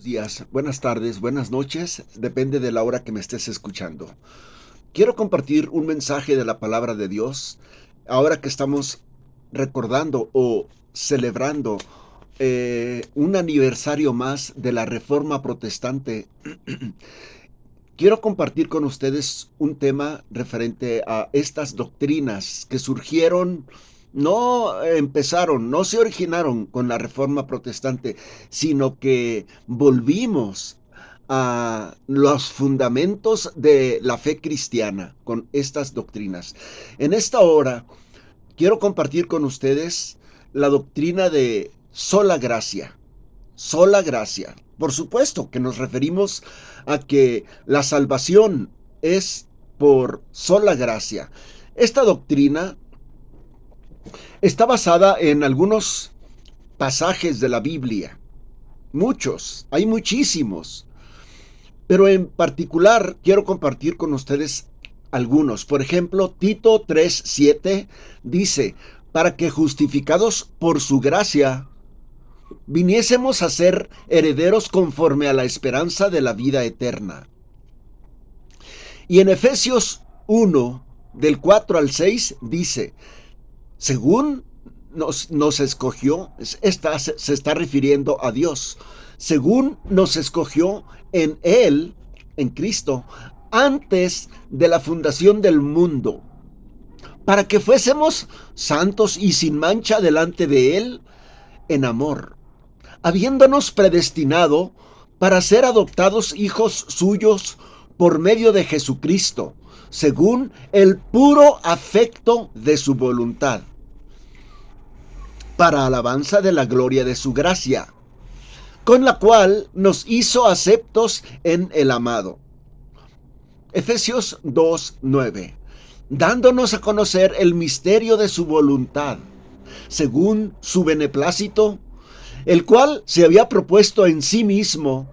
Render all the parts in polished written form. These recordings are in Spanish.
Días, buenas tardes, buenas noches, depende de la hora que me estés escuchando. Quiero compartir un mensaje de la palabra de Dios ahora que estamos recordando o celebrando un aniversario más de la Reforma Protestante. Quiero compartir con ustedes un tema referente a estas doctrinas que surgieron, no empezaron, no se originaron con la Reforma Protestante, sino que volvimos a los fundamentos de la fe cristiana con estas doctrinas. En esta hora quiero compartir con ustedes la doctrina de sola gracia. Sola gracia. Por supuesto que nos referimos a que la salvación es por sola gracia. Esta doctrina está basada en algunos pasajes de la Biblia. Muchos, hay muchísimos. Pero en particular quiero compartir con ustedes algunos. Por ejemplo, Tito 3:7 dice, para que justificados por su gracia viniésemos a ser herederos conforme a la esperanza de la vida eterna. Y en Efesios 1, del 4 al 6, dice, según nos escogió, se está refiriendo a Dios, según nos escogió en Él, en Cristo, antes de la fundación del mundo, para que fuésemos santos y sin mancha delante de Él en amor, habiéndonos predestinado para ser adoptados hijos suyos por medio de Jesucristo, según el puro afecto de su voluntad, para alabanza de la gloria de su gracia, con la cual nos hizo aceptos en el amado. Efesios 2:9, dándonos a conocer el misterio de su voluntad, según su beneplácito, el cual se había propuesto en sí mismo.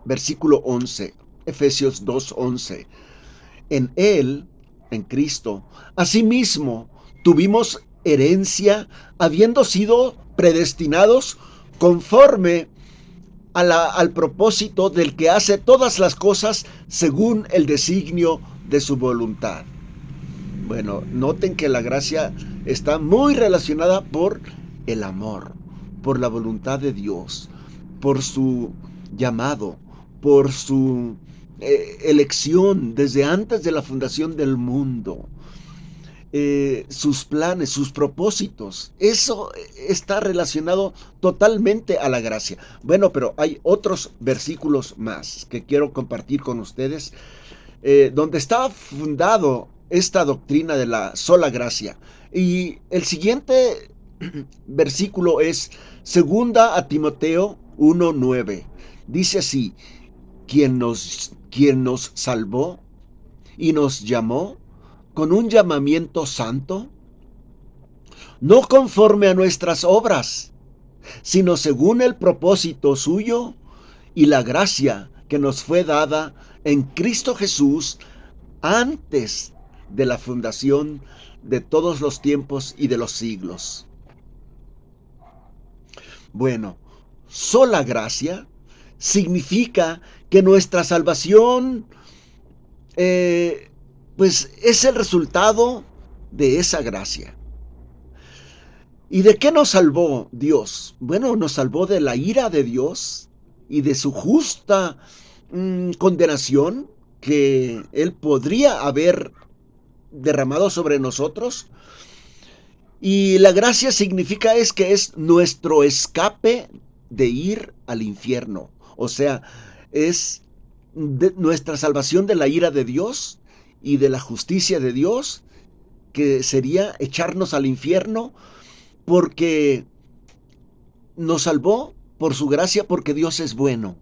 Versículo 11, Efesios 2:11. En Él, en Cristo, asimismo tuvimos herencia, habiendo sido predestinados conforme al propósito del que hace todas las cosas según el designio de su voluntad. Bueno, noten que la gracia está muy relacionada por el amor, por la voluntad de Dios, por su llamado, por su elección desde antes de la fundación del mundo, sus planes, sus propósitos. Eso está relacionado totalmente a la gracia. Bueno, pero hay otros versículos más que quiero compartir con ustedes, donde está fundado esta doctrina de la sola gracia. Y el siguiente versículo es segunda a Timoteo 1:9. Dice así, quien nos salvó y nos llamó con un llamamiento santo, no conforme a nuestras obras, sino según el propósito suyo y la gracia que nos fue dada en Cristo Jesús antes de la fundación de todos los tiempos y de los siglos. Bueno, sola gracia significa que nuestra salvación pues es el resultado de esa gracia. ¿Y de qué nos salvó Dios? Bueno, nos salvó de la ira de Dios y de su justa condenación que Él podría haber derramado sobre nosotros. Y la gracia significa es que es nuestro escape de ir al infierno. O sea, es nuestra salvación de la ira de Dios y de la justicia de Dios, que sería echarnos al infierno, porque nos salvó por su gracia, porque Dios es bueno.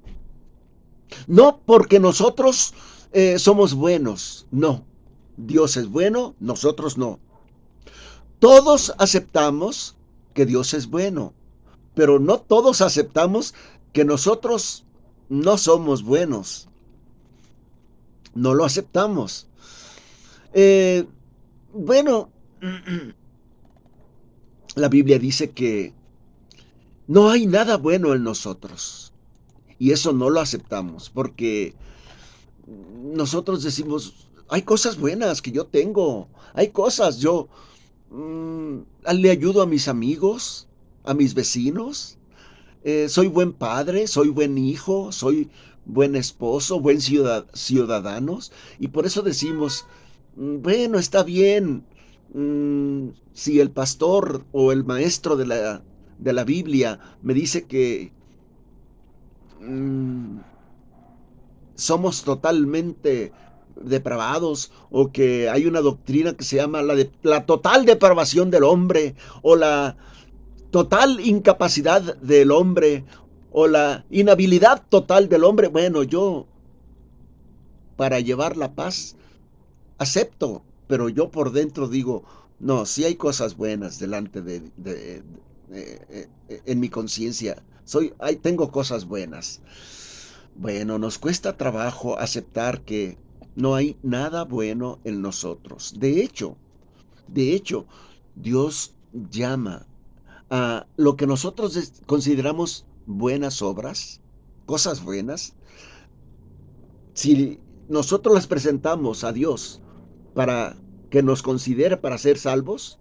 No porque nosotros somos buenos, no. Dios es bueno, nosotros no. Todos aceptamos que Dios es bueno, pero no todos aceptamos que nosotros no somos buenos. No lo aceptamos. Eh, bueno, la Biblia dice que No hay nada bueno en nosotros. Y eso no lo aceptamos porque nosotros decimos, hay cosas buenas que yo tengo, hay cosas, yo le ayudo a mis amigos, a mis vecinos, soy buen padre, soy buen hijo, soy buen esposo, buen ciudadano, y por eso decimos, bueno, está bien, si el pastor o el maestro de la Biblia me dice que mm, somos totalmente depravados o que hay una doctrina que se llama la total depravación del hombre o la total incapacidad del hombre o la inhabilidad total del hombre. Bueno, yo para llevar la paz acepto, pero yo por dentro digo, no, sí hay cosas buenas delante en mi conciencia. Tengo cosas buenas. Bueno, nos cuesta trabajo aceptar que no hay nada bueno en nosotros. De hecho, Dios llama a lo que nosotros consideramos buenas obras, cosas buenas. Si nosotros las presentamos a Dios para que nos considere para ser salvos,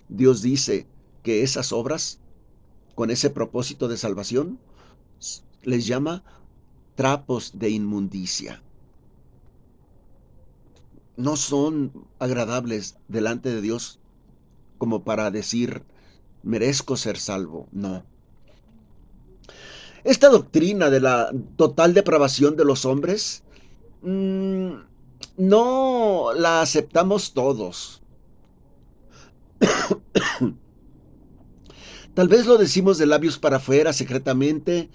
Dios dice que esas obras, con ese propósito de salvación, les llama trapos de inmundicia. No son agradables delante de Dios como para decir, merezco ser salvo. No. Esta doctrina de la total depravación de los hombres, no la aceptamos todos. Tal vez lo decimos de labios para afuera secretamente.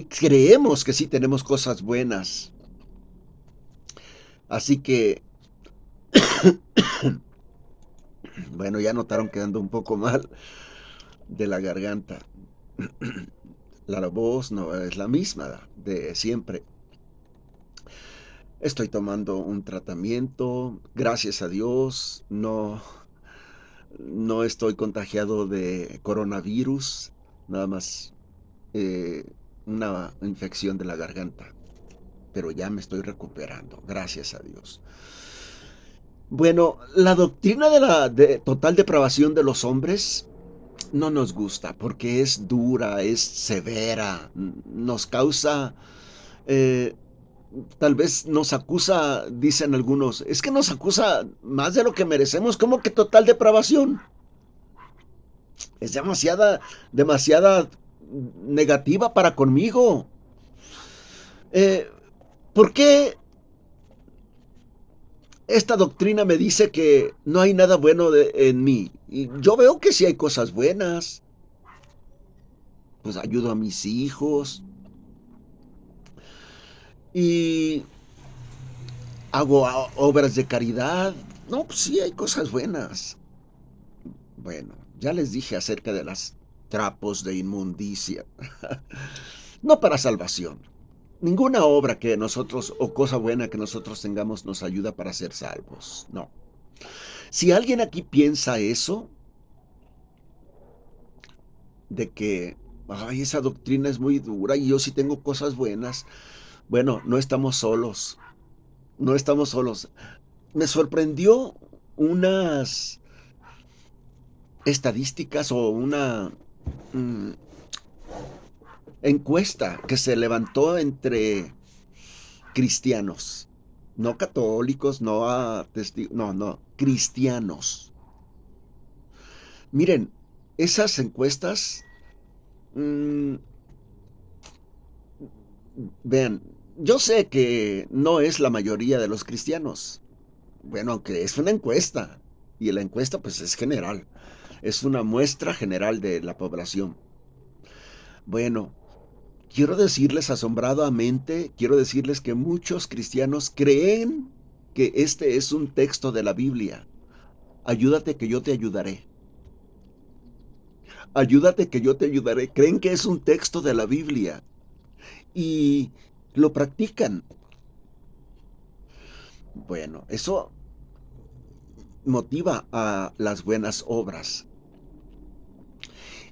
Creemos que sí tenemos cosas buenas. Así que, bueno, ya notaron que ando un poco mal de la garganta. La voz no es la misma de siempre. Estoy tomando un tratamiento, gracias a Dios, no estoy contagiado de coronavirus, nada más una infección de la garganta, pero ya me estoy recuperando, gracias a Dios. Bueno, la doctrina de la total depravación de los hombres no nos gusta porque es dura, es severa, nos causa, eh, tal vez nos acusa, dicen algunos, es que nos acusa más de lo que merecemos, como que total depravación. Es demasiada negativa para conmigo. Eh, ¿Por qué esta doctrina me dice que no hay nada bueno en mí? Y yo veo que sí hay cosas buenas. Pues ayudo a mis hijos y hago obras de caridad. No, pues sí hay cosas buenas. Bueno, ya les dije acerca de las trapos de inmundicia. No para salvación. Ninguna obra que nosotros o cosa buena que nosotros tengamos nos ayuda para ser salvos. No. Si alguien aquí piensa eso, de que, ay, esa doctrina es muy dura y yo sí tengo cosas buenas, bueno, no estamos solos. No estamos solos. Me sorprendió unas estadísticas o una mm, encuesta que se levantó entre cristianos, no católicos, no, cristianos. Miren, esas encuestas, mm, vean, yo sé que no es la mayoría de los cristianos. Bueno, aunque es una encuesta, y la encuesta pues es general, es una muestra general de la población. Bueno, quiero decirles asombradamente, quiero decirles que muchos cristianos creen que este es un texto de la Biblia. Ayúdate que yo te ayudaré. Ayúdate que yo te ayudaré. Creen que es un texto de la Biblia y lo practican. Bueno, eso motiva a las buenas obras.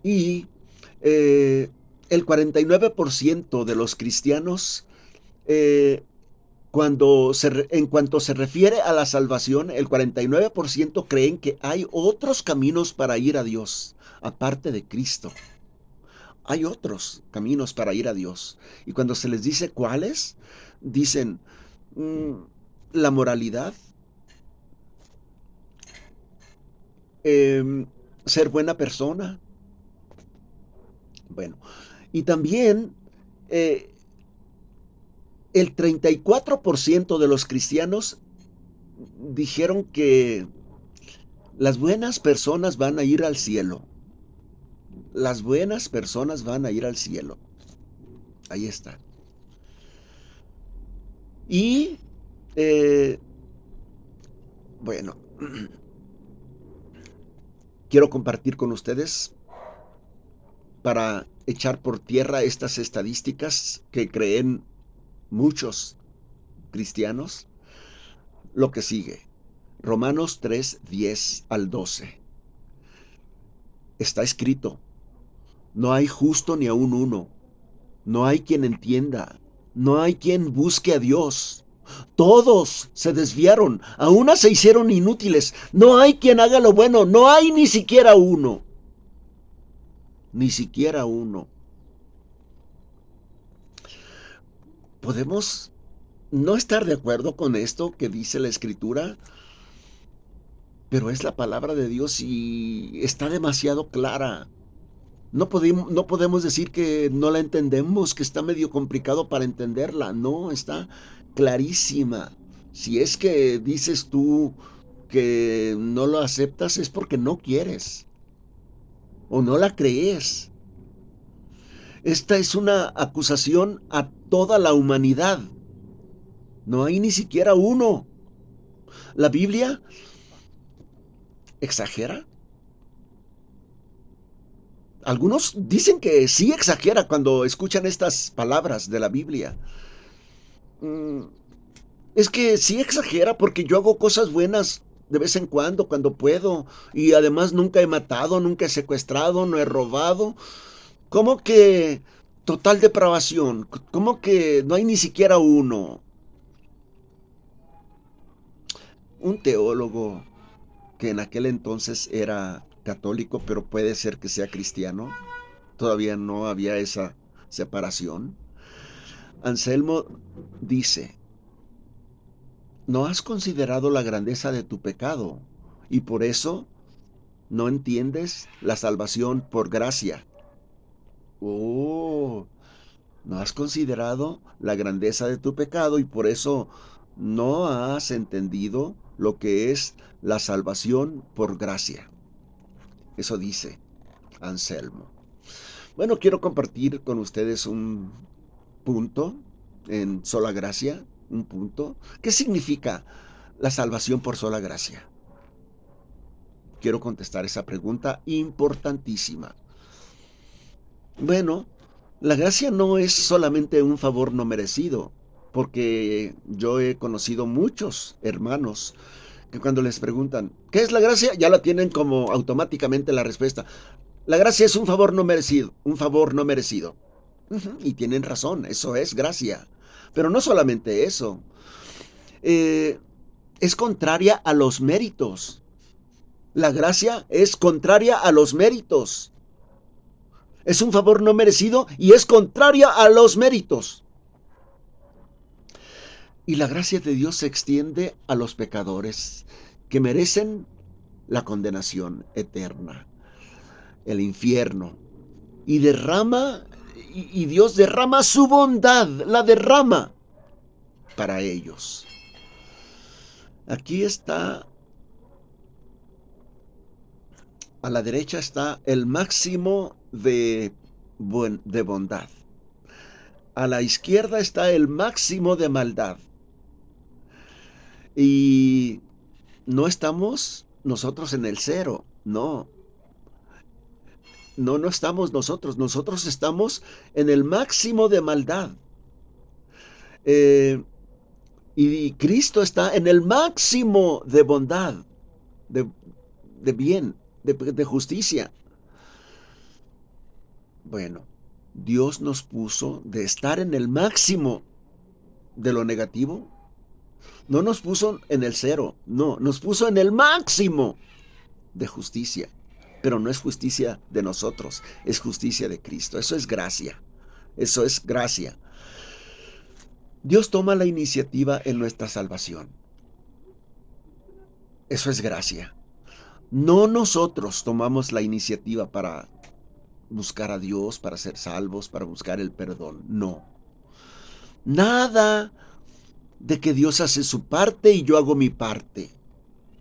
Y Eh, el 49% de los cristianos, eh, en cuanto se refiere a la salvación, el 49% creen que hay otros caminos para ir a Dios, aparte de Cristo. Hay otros caminos para ir a Dios. Y cuando se les dice cuáles, dicen mm, la moralidad, em, ser buena persona. Bueno, y también eh, el 34% de los cristianos dijeron que las buenas personas van a ir al cielo. Las buenas personas van a ir al cielo. Ahí está. Y, eh, bueno, quiero compartir con ustedes para echar por tierra estas estadísticas que creen muchos cristianos, lo que sigue. Romanos 3, 10 al 12. Está escrito, no hay justo ni aun uno, no hay quien entienda, no hay quien busque a Dios. Todos se desviaron, a una se hicieron inútiles, no hay quien haga lo bueno, no hay ni siquiera uno. Ni siquiera uno. Podemos no estar de acuerdo con esto que dice la Escritura, pero es la palabra de Dios y está demasiado clara. No podemos decir que no la entendemos, que está medio complicado para entenderla. No, está clarísima. Si es que dices tú que no lo aceptas es porque no quieres o no la crees. Esta es una acusación a toda la humanidad. No hay ni siquiera uno. La Biblia exagera. Algunos dicen que sí exagera cuando escuchan estas palabras de la Biblia. Es que sí exagera porque yo hago cosas buenas de vez en cuando puedo. Y además nunca he matado, nunca he secuestrado, no he robado. ¿Cómo que total depravación? ¿Cómo que no hay ni siquiera uno? Un teólogo que en aquel entonces era católico, pero puede ser que sea cristiano. Todavía no había esa separación. Anselmo dice, no has considerado la grandeza de tu pecado y por eso no entiendes la salvación por gracia. Oh, no has considerado la grandeza de tu pecado y por eso no has entendido lo que es la salvación por gracia. Eso dice Anselmo. Bueno, quiero compartir con ustedes un punto en sola gracia, un punto. ¿Qué significa la salvación por sola gracia? Quiero contestar esa pregunta importantísima. Bueno, la gracia no es solamente un favor no merecido, porque yo he conocido muchos hermanos que cuando les preguntan, ¿qué es la gracia? Ya la tienen como automáticamente la respuesta. La gracia es un favor no merecido, un favor no merecido. Y tienen razón, eso es gracia. Pero no solamente eso, eh, es contraria a los méritos. La gracia es contraria a los méritos. Es un favor no merecido y es contraria a los méritos. Y la gracia de Dios se extiende a los pecadores que merecen la condenación eterna, el infierno. Y Dios derrama su bondad, la derrama para ellos. Aquí está, a la derecha está el máximo de bondad. A la izquierda está el máximo de maldad. Y no estamos nosotros en el cero, no. No estamos nosotros. Nosotros estamos en el máximo de maldad. Y Cristo está en el máximo de bondad, de bien, de justicia. Bueno, Dios nos puso de estar en el máximo de lo negativo. No nos puso en el cero, no, nos puso en el máximo de justicia. Pero no es justicia de nosotros, es justicia de Cristo. Eso es gracia. Eso es gracia. Dios toma la iniciativa en nuestra salvación. Eso es gracia. No nosotros tomamos la iniciativa para buscar a Dios, para ser salvos, para buscar el perdón. No. Nada de que Dios hace su parte y yo hago mi parte.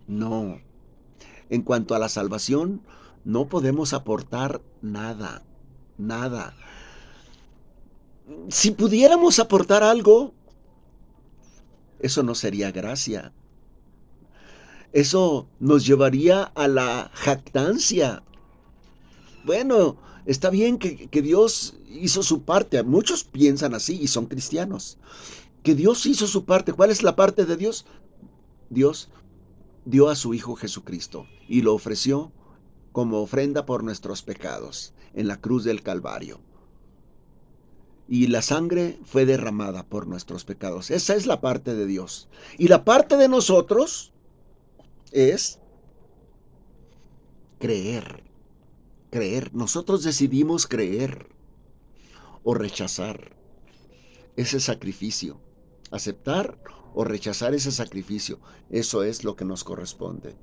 No. En cuanto a la salvación, no podemos aportar nada. Nada. Si pudiéramos aportar algo, eso no sería gracia. Eso nos llevaría a la jactancia. Bueno, está bien que Dios hizo su parte. Muchos piensan así y son cristianos. Que Dios hizo su parte. ¿Cuál es la parte de Dios? Dios dio a su Hijo Jesucristo y lo ofreció como ofrenda por nuestros pecados en la cruz del Calvario. Y la sangre fue derramada por nuestros pecados. Esa es la parte de Dios. Y la parte de nosotros es creer. Creer. Nosotros decidimos creer o rechazar ese sacrificio. Aceptar o rechazar ese sacrificio. Eso es lo que nos corresponde.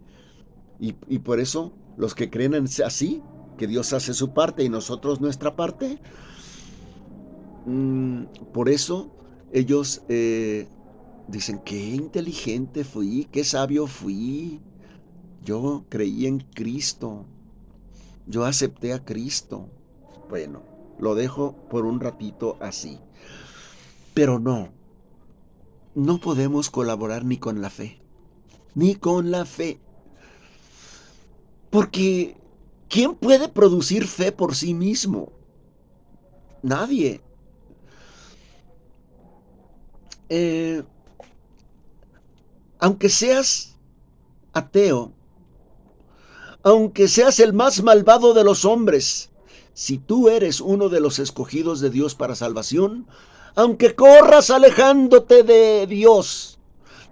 Y por eso los que creen así, que Dios hace su parte y nosotros nuestra parte, por eso ellos dicen, qué inteligente fui, qué sabio fui. Yo creí en Cristo, yo acepté a Cristo. Bueno, lo dejo por un ratito así. Pero no podemos colaborar ni con la fe, ni con la fe. Porque ¿quién puede producir fe por sí mismo? Nadie. Aunque seas ateo, aunque seas el más malvado de los hombres, si tú eres uno de los escogidos de Dios para salvación, aunque corras alejándote de Dios,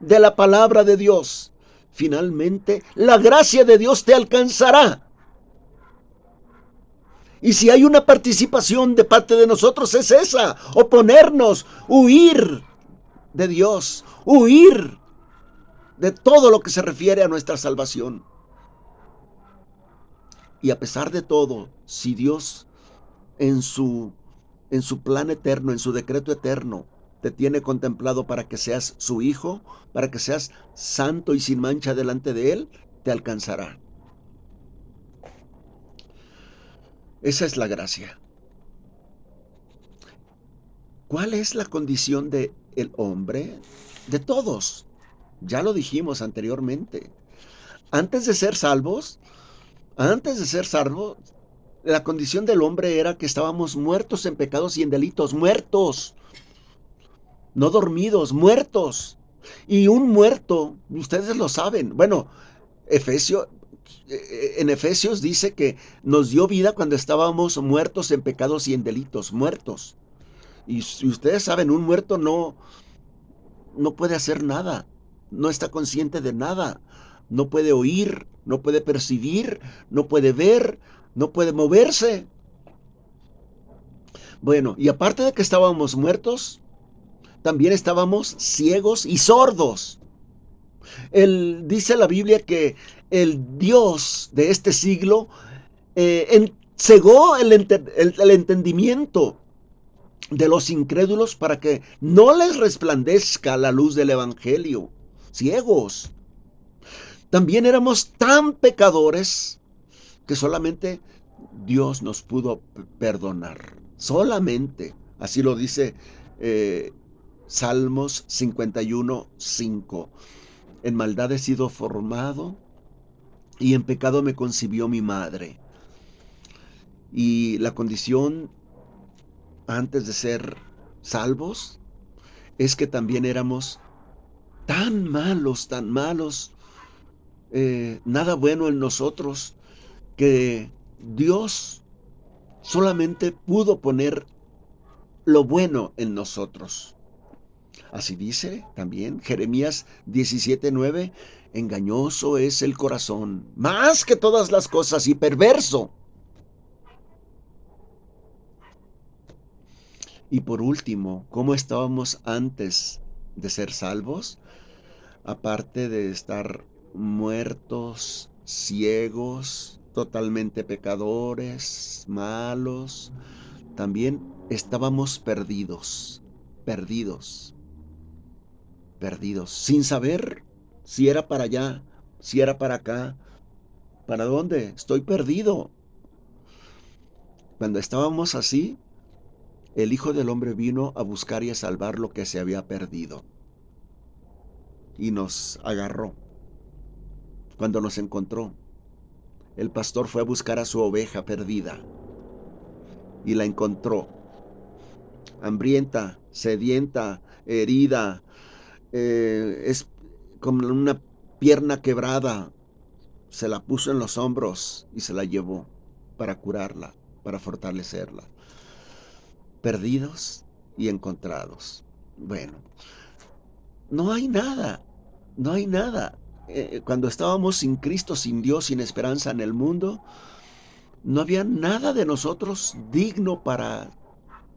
de la palabra de Dios, finalmente la gracia de Dios te alcanzará. Y si hay una participación de parte de nosotros es esa, oponernos, huir de Dios, huir de todo lo que se refiere a nuestra salvación. Y a pesar de todo, si Dios en su plan eterno, en su decreto eterno, te tiene contemplado para que seas su hijo, para que seas santo y sin mancha delante de Él, te alcanzará. Esa es la gracia. ¿Cuál es la condición del hombre? De todos. Ya lo dijimos anteriormente. Antes de ser salvo, la condición del hombre era que estábamos muertos en pecados y en delitos, muertos, no dormidos, muertos. Y un muerto, ustedes lo saben. Bueno, en Efesios dice que nos dio vida cuando estábamos muertos en pecados y en delitos, muertos. Y si ustedes saben, un muerto no puede hacer nada, no está consciente de nada, no puede oír, no puede percibir, no puede ver, no puede moverse. Bueno, y aparte de que estábamos muertos, también estábamos ciegos y sordos. Dice la Biblia que el Dios de este siglo cegó el entendimiento de los incrédulos para que no les resplandezca la luz del Evangelio. Ciegos. También éramos tan pecadores que solamente Dios nos pudo perdonar. Solamente. Así lo dice Salmos 51:5. En maldad he sido formado y en pecado me concibió mi madre. Y la condición antes de ser salvos es que también éramos tan malos, nada bueno en nosotros, que Dios solamente pudo poner lo bueno en nosotros. Así dice también Jeremías 17:9, engañoso es el corazón, más que todas las cosas, y perverso. Y por último, ¿cómo estábamos antes de ser salvos? Aparte de estar muertos, ciegos, totalmente pecadores, malos, también estábamos perdidos, perdidos, perdidos, sin saber si era para allá, si era para acá, ¿para dónde? Estoy perdido. Cuando estábamos así, el Hijo del Hombre vino a buscar y a salvar lo que se había perdido. Y nos agarró. Cuando nos encontró, el pastor fue a buscar a su oveja perdida y la encontró. Hambrienta, sedienta, herida, es como una pierna quebrada. Se la puso en los hombros y se la llevó para curarla, para fortalecerla. Perdidos y encontrados. Bueno, no hay nada, no hay nada. Cuando estábamos sin Cristo, sin Dios, sin esperanza en el mundo, no había nada de nosotros digno para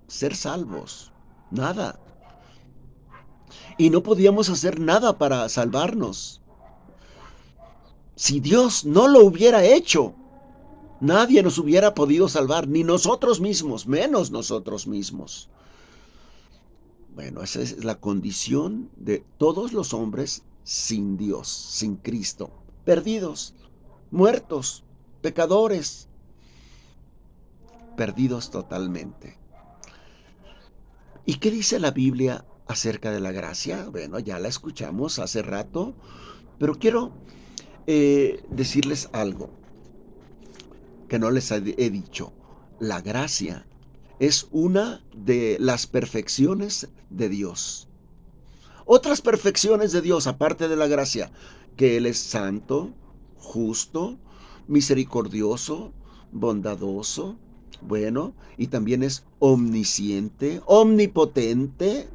ser salvos. Nada. Y no podíamos hacer nada para salvarnos. Si Dios no lo hubiera hecho, nadie nos hubiera podido salvar, ni nosotros mismos, menos nosotros mismos. Bueno, esa es la condición de todos los hombres sin Dios, sin Cristo, perdidos, muertos, pecadores, perdidos totalmente. ¿Y qué dice la Biblia acerca de la gracia? Bueno, ya la escuchamos hace rato, pero quiero decirles algo que no les he dicho. La gracia es una de las perfecciones de Dios. Otras perfecciones de Dios, aparte de la gracia, que Él es santo, justo, misericordioso, bondadoso, bueno, y también es omnisciente, omnipotente,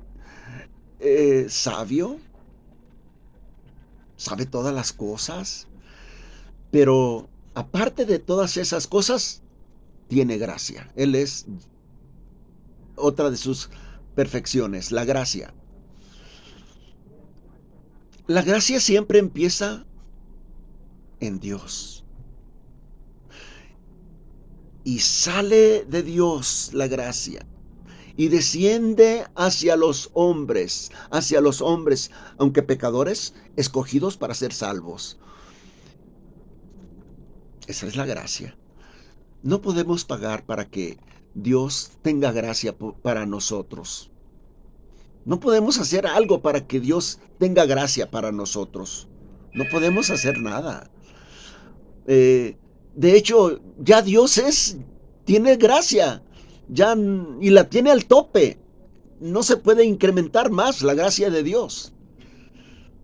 sabio, sabe todas las cosas, pero aparte de todas esas cosas, tiene gracia. Él es otra de sus perfecciones, la gracia. La gracia siempre empieza en Dios. Y sale de Dios la gracia. Y desciende hacia los hombres, aunque pecadores, escogidos para ser salvos. Esa es la gracia. No podemos pagar para que Dios tenga gracia para nosotros. No podemos hacer algo para que Dios tenga gracia para nosotros. No podemos hacer nada. De hecho, ya Dios tiene gracia, y la tiene al tope. No se puede incrementar más la gracia de Dios.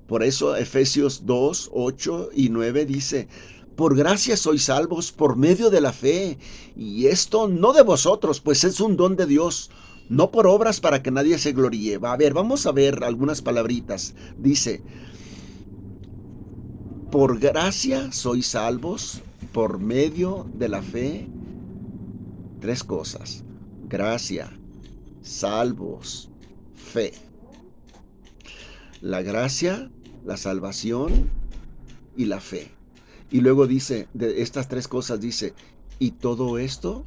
Por eso Efesios 2, 8 y 9 dice, por gracia sois salvos por medio de la fe, y esto no de vosotros, pues es un don de Dios, no por obras para que nadie se gloríe. A ver, vamos a ver algunas palabritas. Dice, por gracia sois salvos por medio de la fe. Tres cosas: gracia, salvos, fe. La gracia, la salvación y la fe. Y luego dice, de estas tres cosas dice, y todo esto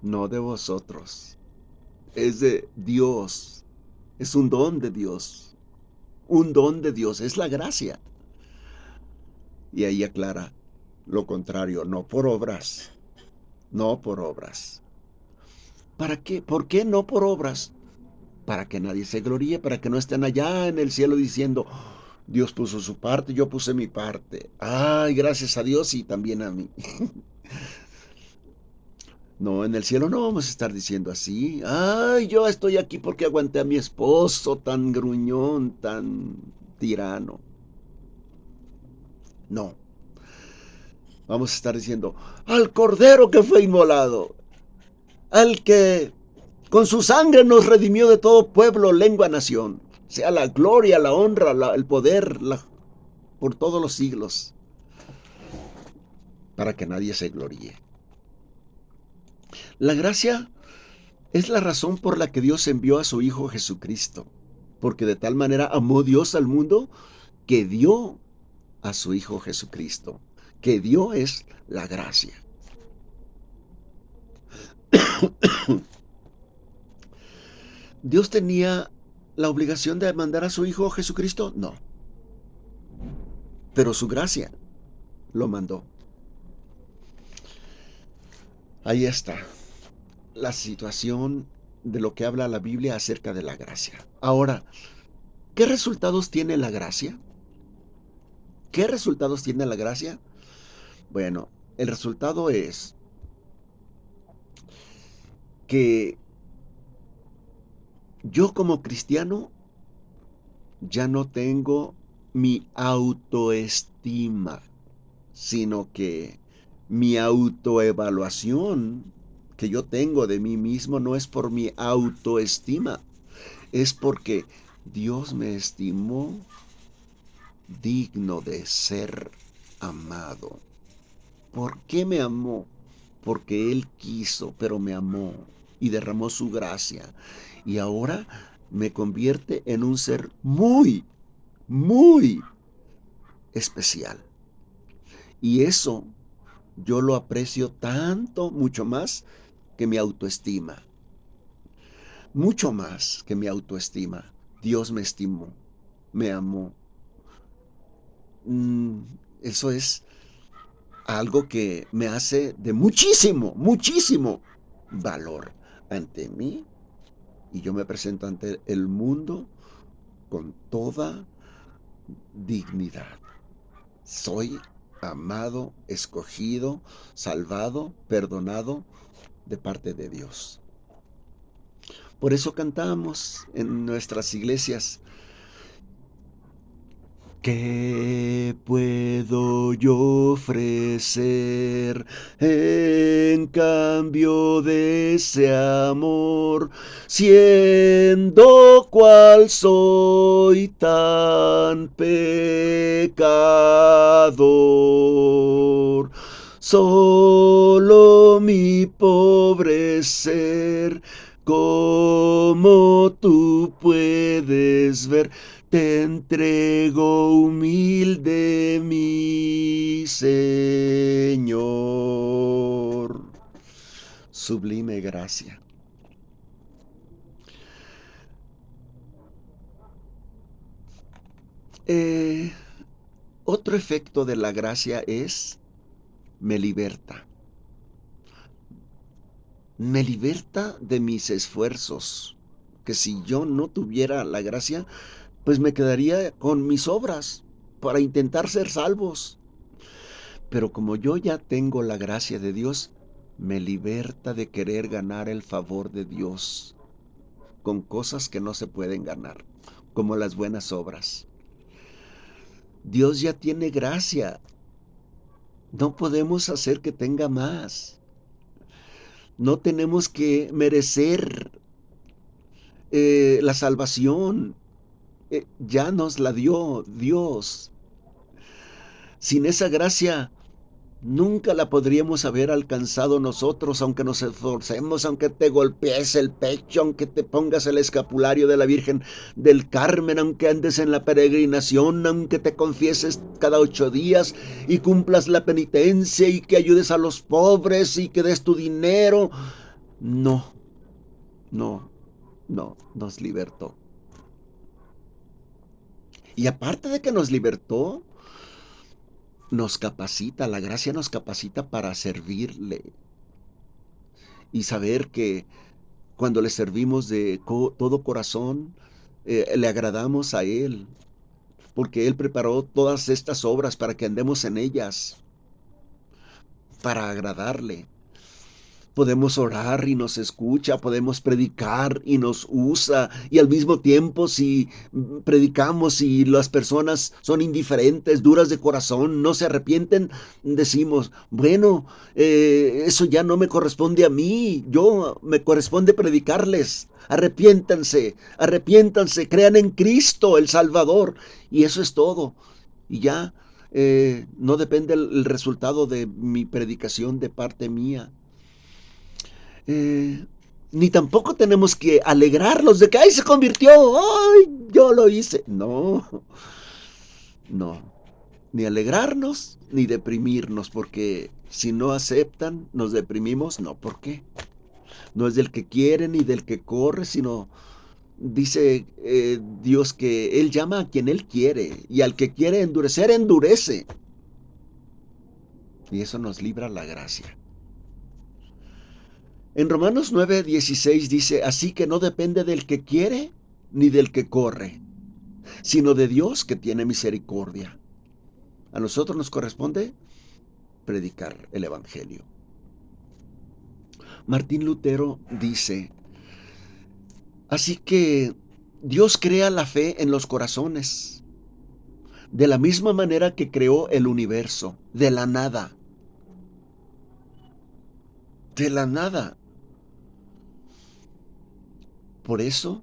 no de vosotros, es de Dios, es un don de Dios, un don de Dios, es la gracia. Y ahí aclara lo contrario, no por obras, no por obras. ¿Para qué? ¿Por qué no por obras? Para que nadie se gloríe, para que no estén allá en el cielo diciendo, Dios puso su parte, yo puse mi parte. Ay, gracias a Dios y también a mí. No, en el cielo no vamos a estar diciendo así. Ay, yo estoy aquí porque aguanté a mi esposo tan gruñón, tan tirano. No. Vamos a estar diciendo, al Cordero que fue inmolado, al que con su sangre nos redimió de todo pueblo, lengua, nación. Sea la gloria, la honra, el poder, por todos los siglos, para que nadie se gloríe. La gracia es la razón por la que Dios envió a su Hijo Jesucristo, porque de tal manera amó Dios al mundo que dio a su Hijo Jesucristo, que dio es la gracia. ¿Dios tenía la obligación de mandar a su Hijo Jesucristo? No, pero su gracia lo mandó. Ahí está la situación de lo que habla la Biblia acerca de la gracia. Ahora, ¿qué resultados tiene la gracia? ¿Qué resultados tiene la gracia? Bueno, el resultado es que yo como cristiano ya no tengo mi autoestima, sino que mi autoevaluación que yo tengo de mí mismo no es por mi autoestima, es porque Dios me estimó digno de ser amado. ¿Por qué me amó? Porque Él quiso, pero me amó y derramó su gracia. Y ahora me convierte en un ser muy, muy especial. Y eso yo lo aprecio tanto, mucho más que mi autoestima. Mucho más que mi autoestima. Dios me estimó, me amó. Eso es algo que me hace de muchísimo, muchísimo valor ante mí, y yo me presento ante el mundo con toda dignidad. Soy amado, escogido, salvado, perdonado de parte de Dios. Por eso cantamos en nuestras iglesias: ¿qué puedo yo ofrecer en cambio de ese amor, siendo cual soy tan pecador? Solo mi pobre ser, como tú puedes ver, te entrego humilde, mi Señor. Sublime gracia. Otro efecto de la gracia es me liberta. Me liberta de mis esfuerzos, que si yo no tuviera la gracia, pues me quedaría con mis obras para intentar ser salvos. Pero como yo ya tengo la gracia de Dios, me liberta de querer ganar el favor de Dios con cosas que no se pueden ganar, como las buenas obras. Dios ya tiene gracia. No podemos hacer que tenga más. No tenemos que merecer la salvación. Ya nos la dio Dios. Sin esa gracia, nunca la podríamos haber alcanzado nosotros, aunque nos esforcemos, aunque te golpees el pecho, aunque te pongas el escapulario de la Virgen del Carmen, aunque andes en la peregrinación, aunque te confieses cada 8 días y cumplas la penitencia y que ayudes a los pobres y que des tu dinero. No, no, no, nos libertó. Y aparte de que nos libertó, nos capacita, la gracia nos capacita para servirle y saber que cuando le servimos de todo corazón, le agradamos a Él, porque Él preparó todas estas obras para que andemos en ellas, para agradarle. Podemos orar y nos escucha, podemos predicar y nos usa, y al mismo tiempo si predicamos y las personas son indiferentes, duras de corazón, no se arrepienten, decimos, bueno, eso ya no me corresponde a mí, yo me corresponde predicarles. Arrepiéntanse, arrepiéntanse, crean en Cristo el Salvador, y eso es todo. Y ya no depende el resultado de mi predicación de parte mía. Ni tampoco tenemos que alegrarnos de que ¡ay, se convirtió! ¡Ay, yo lo hice! No, no. Ni alegrarnos ni deprimirnos, porque si no aceptan, nos deprimimos. No, ¿por qué? No es del que quiere ni del que corre, sino dice Dios que Él llama a quien Él quiere, y al que quiere endurecer, endurece. Y eso nos libra la gracia. En Romanos 9:16 dice, así que no depende del que quiere ni del que corre, sino de Dios que tiene misericordia. A nosotros nos corresponde predicar el Evangelio. Martín Lutero dice, así que Dios crea la fe en los corazones, de la misma manera que creó el universo, de la nada. De la nada. Por eso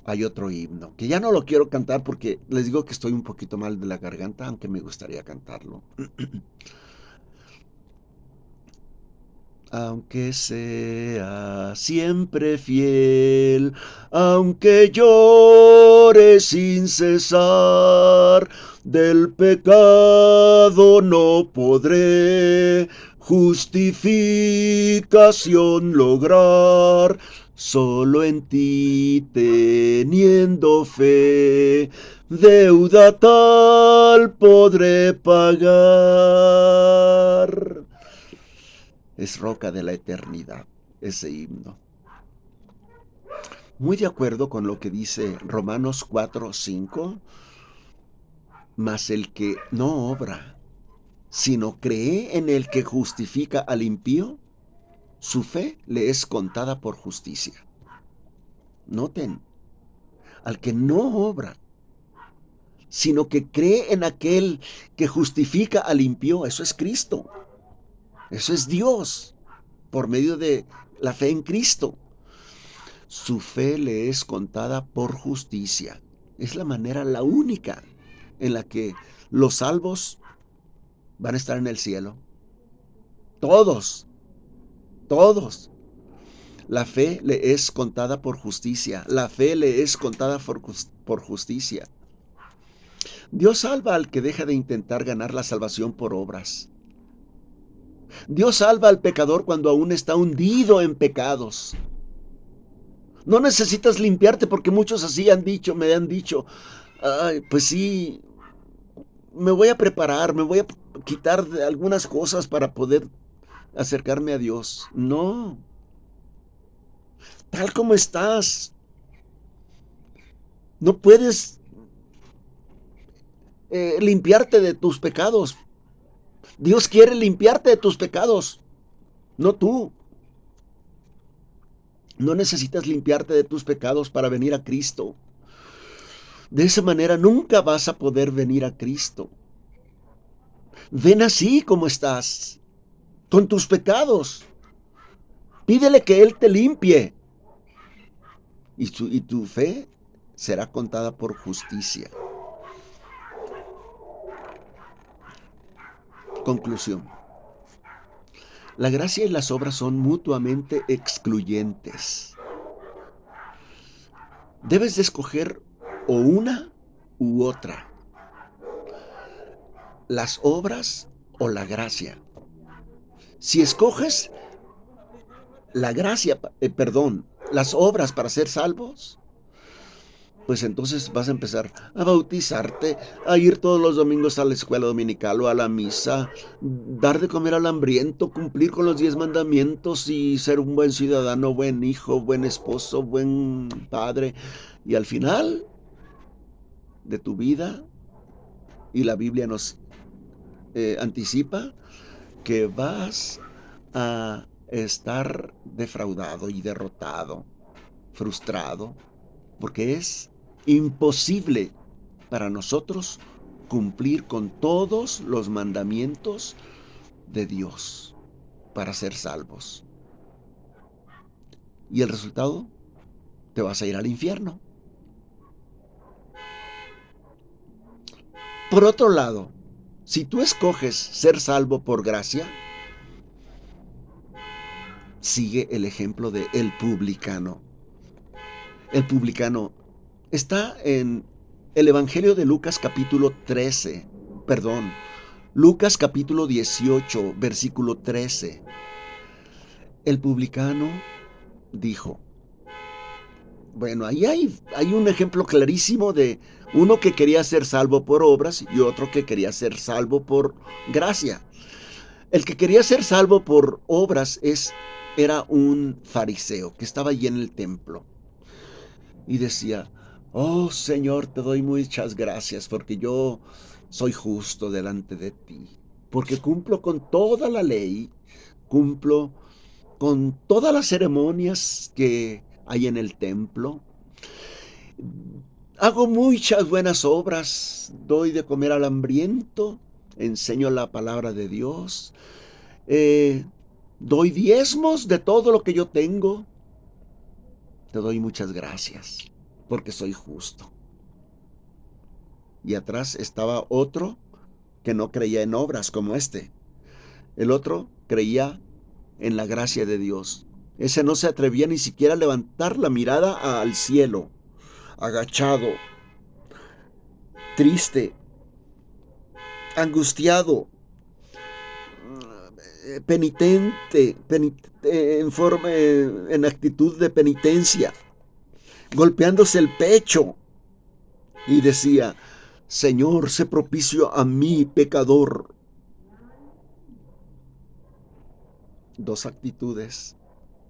hay otro himno, que ya no lo quiero cantar porque les digo que estoy un poquito mal de la garganta, aunque me gustaría cantarlo. Aunque sea siempre fiel, aunque llore sin cesar, del pecado no podré justificación lograr. Solo en ti teniendo fe, deuda tal podré pagar. Es roca de la eternidad ese himno. Muy de acuerdo con lo que dice Romanos 4:5, mas el que no obra, sino cree en el que justifica al impío, su fe le es contada por justicia. Noten, al que no obra, sino que cree en aquel que justifica al impío, eso es Cristo, eso es Dios, por medio de la fe en Cristo. Su fe le es contada por justicia. Es la manera, la única, en la que los salvos van a estar en el cielo. Todos, todos. La fe le es contada por justicia. La fe le es contada por justicia. Dios salva al que deja de intentar ganar la salvación por obras. Dios salva al pecador cuando aún está hundido en pecados. No necesitas limpiarte porque muchos así me han dicho, ay, pues sí, me voy a preparar, me voy a quitar de algunas cosas para poder acercarme a Dios. No, tal como estás, no puedes limpiarte de tus pecados. Dios quiere limpiarte de tus pecados, no tú. No necesitas limpiarte de tus pecados para venir a Cristo. De esa manera nunca vas a poder venir a Cristo. Ven así como estás, con tus pecados. Pídele que Él te limpie. Y tu fe será contada por justicia. Conclusión. La gracia y las obras son mutuamente excluyentes. Debes de escoger o una u otra. Las obras o la gracia. Si escoges la gracia, las obras para ser salvos, pues entonces vas a empezar a bautizarte, a ir todos los domingos a la escuela dominical o a la misa, dar de comer al hambriento, cumplir con los 10 mandamientos y ser un buen ciudadano, buen hijo, buen esposo, buen padre. Y al final de tu vida, y la Biblia nos anticipa que vas a estar defraudado y derrotado, frustrado, porque es imposible para nosotros cumplir con todos los mandamientos de Dios para ser salvos. Y el resultado, te vas a ir al infierno. Por otro lado, si tú escoges ser salvo por gracia, sigue el ejemplo de el publicano. El publicano está en el Evangelio de Lucas capítulo 13, perdón, Lucas capítulo 18, versículo 13. El publicano dijo, bueno, ahí hay un ejemplo clarísimo de uno que quería ser salvo por obras y otro que quería ser salvo por gracia. El que quería ser salvo por obras era un fariseo que estaba allí en el templo y decía, oh Señor, te doy muchas gracias porque yo soy justo delante de ti, porque cumplo con toda la ley, cumplo con todas las ceremonias que hay en el templo, hago muchas buenas obras, doy de comer al hambriento, enseño la palabra de Dios, doy diezmos de todo lo que yo tengo. Te doy muchas gracias porque soy justo. Y atrás estaba otro que no creía en obras como este. El otro creía en la gracia de Dios. Ese no se atrevía ni siquiera a levantar la mirada al cielo, agachado, triste, angustiado, penitente, en actitud de penitencia, golpeándose el pecho y decía, Señor, sé propicio a mí, pecador. Dos actitudes,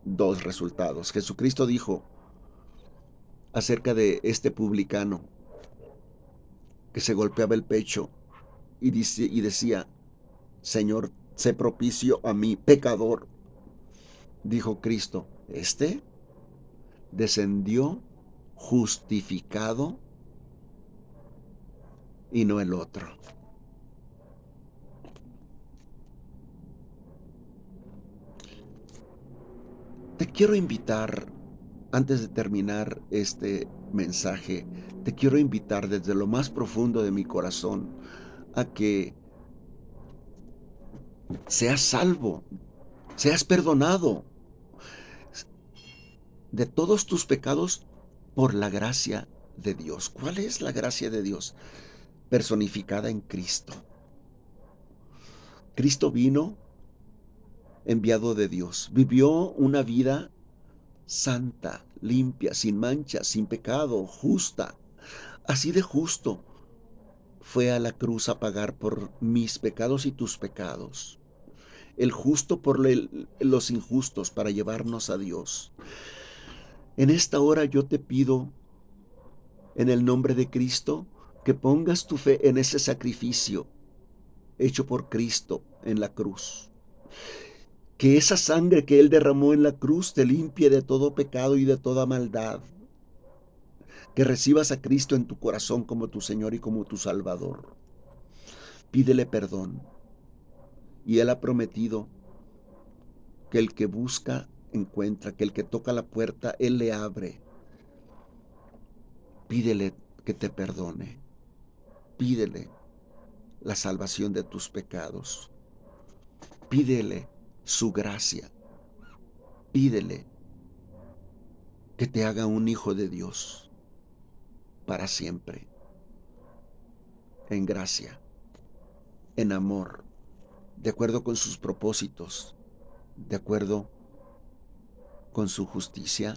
dos resultados. Jesucristo dijo acerca de este publicano que se golpeaba el pecho y decía, Señor, sé propicio a mí, pecador. Dijo Cristo, este descendió justificado y no el otro. Te quiero invitar, antes de terminar este mensaje, te quiero invitar desde lo más profundo de mi corazón a que seas salvo, seas perdonado de todos tus pecados por la gracia de Dios. ¿Cuál es la gracia de Dios? Personificada en Cristo. Cristo vino enviado de Dios, vivió una vida santa, limpia, sin mancha, sin pecado, justa. Así de justo fue a la cruz a pagar por mis pecados y tus pecados. El justo por los injustos para llevarnos a Dios. En esta hora yo te pido, en el nombre de Cristo, que pongas tu fe en ese sacrificio hecho por Cristo en la cruz. Que esa sangre que Él derramó en la cruz te limpie de todo pecado y de toda maldad. Que recibas a Cristo en tu corazón como tu Señor y como tu Salvador. Pídele perdón. Y Él ha prometido que el que busca, encuentra, que el que toca la puerta, Él le abre. Pídele que te perdone. Pídele la salvación de tus pecados. Pídele su gracia. Pídele que te haga un hijo de Dios para siempre, en gracia, en amor, de acuerdo con sus propósitos, de acuerdo con su justicia